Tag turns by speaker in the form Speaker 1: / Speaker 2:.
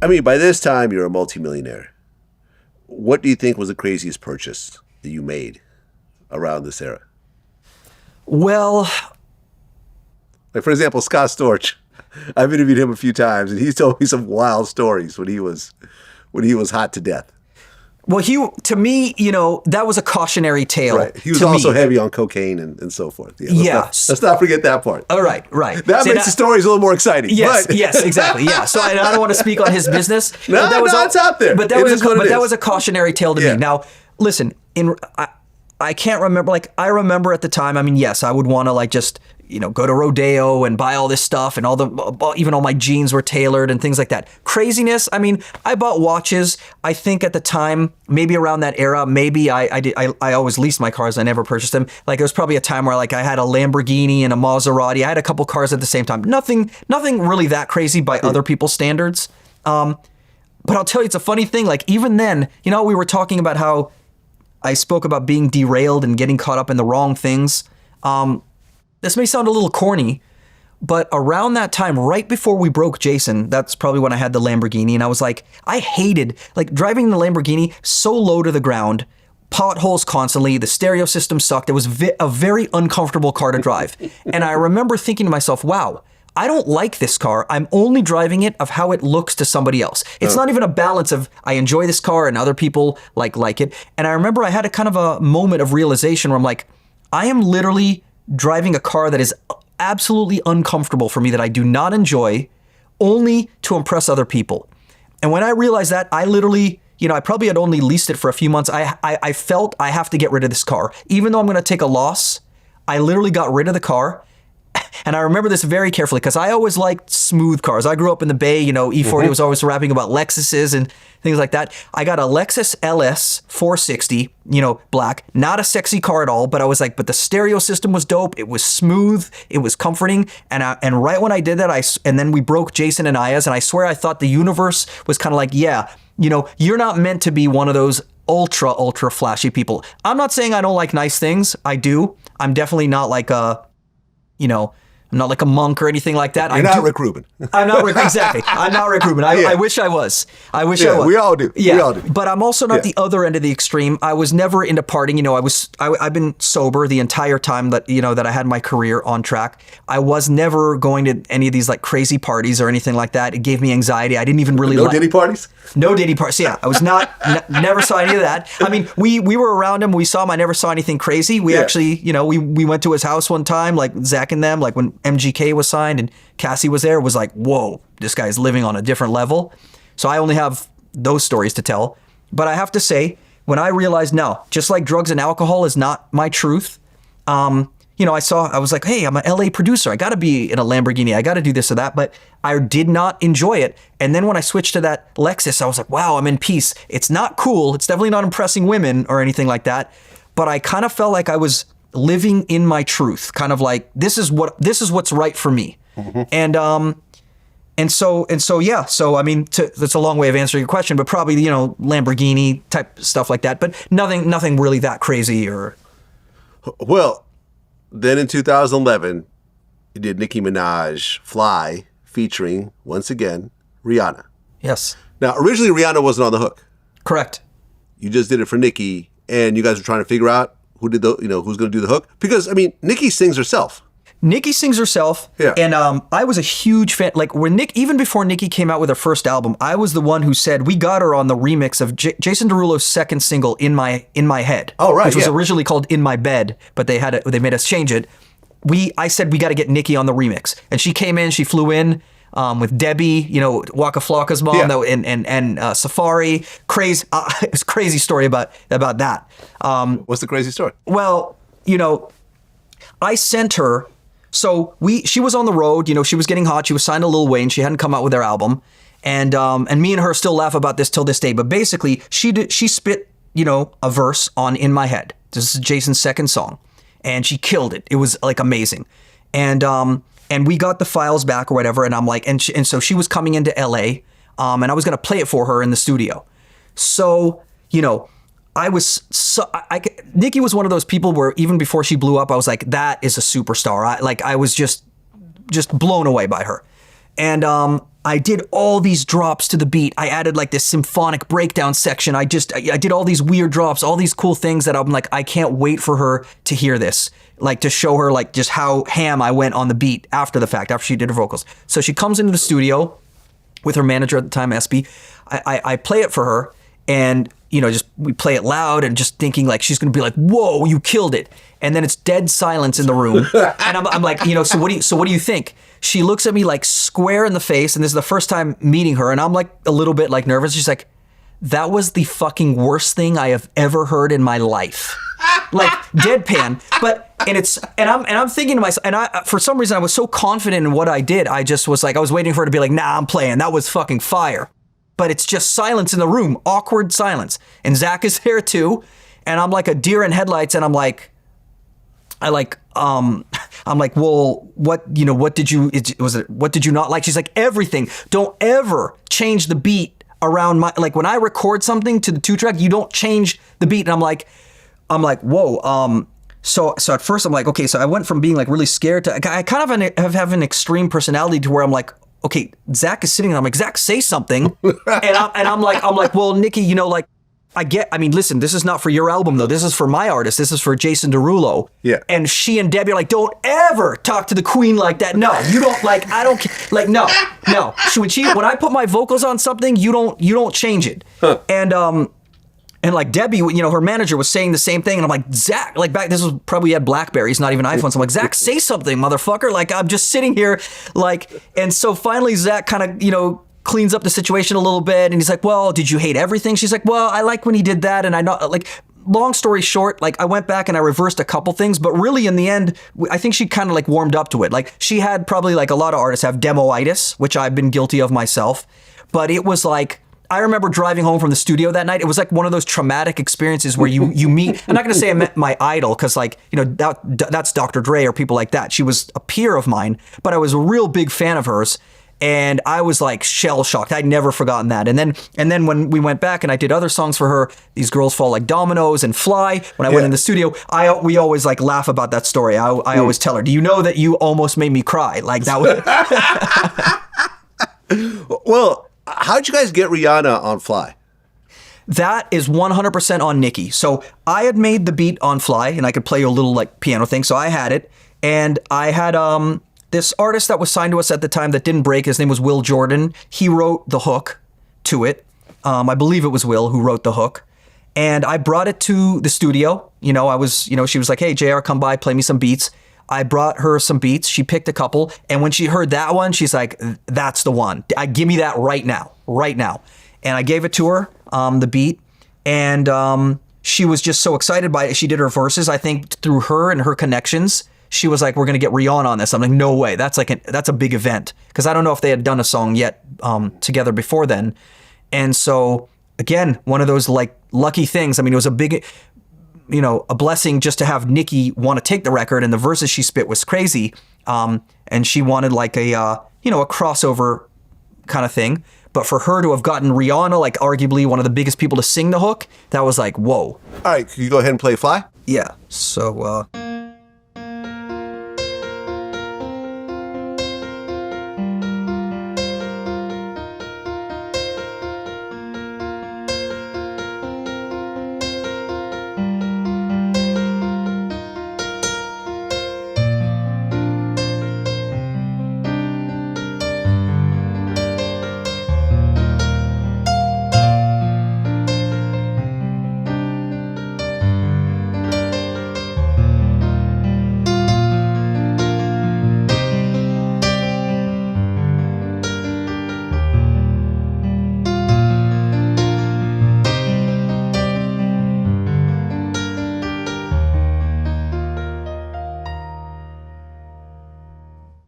Speaker 1: I mean, by this time, you're a multimillionaire. What do you think was the craziest purchase that you made around this era?
Speaker 2: Well,
Speaker 1: like, for example, Scott Storch. I've interviewed him a few times, and he's told me some wild stories when he was hot to death.
Speaker 2: Well, to me, that was a cautionary tale.
Speaker 1: Right. He was also heavy on cocaine and so forth.
Speaker 2: Yeah,
Speaker 1: let's not forget that part.
Speaker 2: All right.
Speaker 1: That makes the stories a little more exciting.
Speaker 2: Yes, exactly. Yeah. So I don't want to speak on his business.
Speaker 1: No, it's out there.
Speaker 2: But that was a cautionary tale to me. Now, listen, I can't remember. Like, I remember at the time. I mean, yes, I would want to just go to Rodeo and buy all this stuff, and even all my jeans were tailored and things like that. Craziness. I mean, I bought watches. I think at the time, maybe around that era, maybe I always leased my cars. I never purchased them. Like, there was probably a time where I had a Lamborghini and a Maserati. I had a couple cars at the same time. Nothing really that crazy by other people's standards. But I'll tell you, it's a funny thing. Like, even then, we were talking about how I spoke about being derailed and getting caught up in the wrong things. This may sound a little corny, but around that time, right before we broke Jason, that's probably when I had the Lamborghini, and I was like, I hated driving the Lamborghini so low to the ground, potholes constantly, the stereo system sucked. It was a very uncomfortable car to drive. And I remember thinking to myself, wow, I don't like this car. I'm only driving it of how it looks to somebody else. It's not even a balance of I enjoy this car and other people like it. And I remember I had a kind of a moment of realization where I'm like, I am literally driving a car that is absolutely uncomfortable for me, that I do not enjoy, only to impress other people. And when I realized that, I literally, I probably had only leased it for a few months. I felt I have to get rid of this car. Even though I'm going to take a loss, I literally got rid of the car. And I remember this very carefully because I always liked smooth cars. I grew up in the Bay, E40 was always rapping about Lexuses and things like that. I got a Lexus LS 460, black, not a sexy car at all, but I was like, but the stereo system was dope. It was smooth. It was comforting. And right when I did that, and then we broke Jason and Aya's, and I swear I thought the universe was kind of like, yeah, you're not meant to be one of those ultra flashy people. I'm not saying I don't like nice things. I do. I'm definitely not like I'm not like a monk or anything like that.
Speaker 1: You're not Rick Rubin.
Speaker 2: I'm not Rick. Exactly. I'm not Rick Rubin. I wish I was. I wish I was.
Speaker 1: We all do.
Speaker 2: Yeah.
Speaker 1: We all do.
Speaker 2: But I'm also not the other end of the extreme. I was never into partying. I've been sober the entire time that I had my career on track. I was never going to any of these crazy parties or anything like that. It gave me anxiety. I didn't even really
Speaker 1: No Diddy parties?
Speaker 2: No Diddy parties. Yeah, I was never saw any of that. I mean, we were around him. We saw him. I never saw anything crazy. We actually, we went to his house one time, like Zach and them, like when MGK was signed and Cassie was there. It was like, whoa, this guy is living on a different level. So I only have those stories to tell. But I have to say, when I realized, no, just like drugs and alcohol is not my truth, I was like, hey, I'm an LA producer. I got to be in a Lamborghini. I got to do this or that. But I did not enjoy it. And then when I switched to that Lexus, I was like, wow, I'm in peace. It's not cool. It's definitely not impressing women or anything like that. But I kind of felt like I was living in my truth, kind of like, this is what's right for me. Mm-hmm. And so, yeah. So, I mean, that's a long way of answering your question, but probably, Lamborghini type stuff like that, but nothing really that crazy or.
Speaker 1: Well, then in 2011, you did Nicki Minaj Fly featuring, once again, Rihanna.
Speaker 2: Yes.
Speaker 1: Now, originally Rihanna wasn't on the hook.
Speaker 2: Correct.
Speaker 1: You just did it for Nicki, and you guys were trying to figure out who's going to do the hook. Because, I mean, Nicki sings herself.
Speaker 2: Nicki sings herself,
Speaker 1: yeah.
Speaker 2: And I was a huge fan. Like even before Nicki came out with her first album, I was the one who said we got her on the remix of Jason Derulo's second single, "In My Head."
Speaker 1: Oh, right,
Speaker 2: which was originally called "In My Bed," but they made us change it. I said we got to get Nicki on the remix, and she came in. She flew in with Debbie, Waka Flocka's mom, and Safari. Crazy, it was a crazy story about that.
Speaker 1: What's the crazy story?
Speaker 2: Well, I sent her. So she was on the road, she was getting hot. She was signed to Lil Wayne. She hadn't come out with her album. And me and her still laugh about this till this day. But basically she spit, a verse on In My Head. This is Jason's second song. And she killed it. It was amazing. And we got the files back or whatever. And I'm like, and so she was coming into LA. And I was going to play it for her in the studio. So, Nicki was one of those people where even before she blew up, I was like, that is a superstar. I was just blown away by her. And I did all these drops to the beat. I added like this symphonic breakdown section. I did all these weird drops, all these cool things that I'm like, I can't wait for her to hear this. Like to show her like just how ham I went on the beat after the fact, after she did her vocals. So she comes into the studio with her manager at the time, SB. I play it for her, and just we play it loud and just thinking like she's gonna be like, whoa, you killed it. And then it's dead silence in the room. And I'm like, so what do you think? She looks at me like square in the face, and this is the first time meeting her, and I'm like a little bit like nervous. She's like, that was the fucking worst thing I have ever heard in my life. Like deadpan. I'm thinking to myself, and for some reason I was so confident in what I did, I just was like, I was waiting for her to be like, nah, I'm playing. That was fucking fire. But it's just silence in the room, awkward silence. And Zach is there too, and I'm like a deer in headlights, and I'm like, well, what did you not like? She's like, everything. Don't ever change the beat around like when I record something to the 2-track, you don't change the beat. And I'm like, whoa. So at first I'm like, okay, so I went from being like really scared to, I kind of have an extreme personality to where I'm like, okay, Zach is sitting there. I'm like, Zach, say something. and I'm like, well, Nikki, like, listen, this is not for your album though. This is for my artist. This is for Jason Derulo.
Speaker 1: Yeah.
Speaker 2: And she and Debbie are like, don't ever talk to the queen like that. No, you don't like, I don't like, no. When I put my vocals on something, you don't change it. Huh. And like Debbie, her manager was saying the same thing. And I'm like, Zach, like this was probably had Blackberries, not even iPhones. I'm like, Zach, say something, motherfucker. Like, I'm just sitting here like, and so finally Zach kind of, cleans up the situation a little bit, and he's like, well, did you hate everything? She's like, well, I like when he did that, and I know, like, long story short, like, I went back and I reversed a couple things, but really in the end, I think she kind of like warmed up to it. Like, she had probably, like a lot of artists have demo-itis, which I've been guilty of myself, but it was like, I remember driving home from the studio that night. It was like one of those traumatic experiences where you meet, I'm not going to say I met my idol, because like, that's Dr. Dre or people like that. She was a peer of mine, but I was a real big fan of hers. And I was like shell shocked. I'd never forgotten that. And then when we went back and I did other songs for her, These Girls Fall Like Dominoes and Fly, when I went in the studio, we always like laugh about that story. I always tell her, do you know that you almost made me cry? Like that was.
Speaker 1: Well, how'd you guys get Rihanna on Fly?
Speaker 2: That is 100% on Nikki. So I had made the beat on Fly, and I could play you a little like piano thing. So I had it, and I had this artist that was signed to us at the time that didn't break. His name was Will Jordan. He wrote the hook to it. I believe it was Will who wrote the hook. And I brought it to the studio. She was like, hey, JR, come by, play me some beats. I brought her some beats. She picked a couple. And when she heard that one, she's like, that's the one. Give me that right now. And I gave it to her, the beat. And she was just so excited by it. She did her verses, I think, through her and her connections. She was like, we're going to get Rihanna on this. I'm like, no way. That's a big event. Because I don't know if they had done a song yet together before then. And so, again, one of those like lucky things. I mean, it was a big, a blessing just to have Nikki want to take the record. And the verses she spit was crazy. And she wanted like a crossover kind of thing. But for her to have gotten Rihanna, like arguably one of the biggest people to sing the hook, that was like, whoa.
Speaker 1: All right, can you go ahead and play Fly?
Speaker 2: Yeah. So,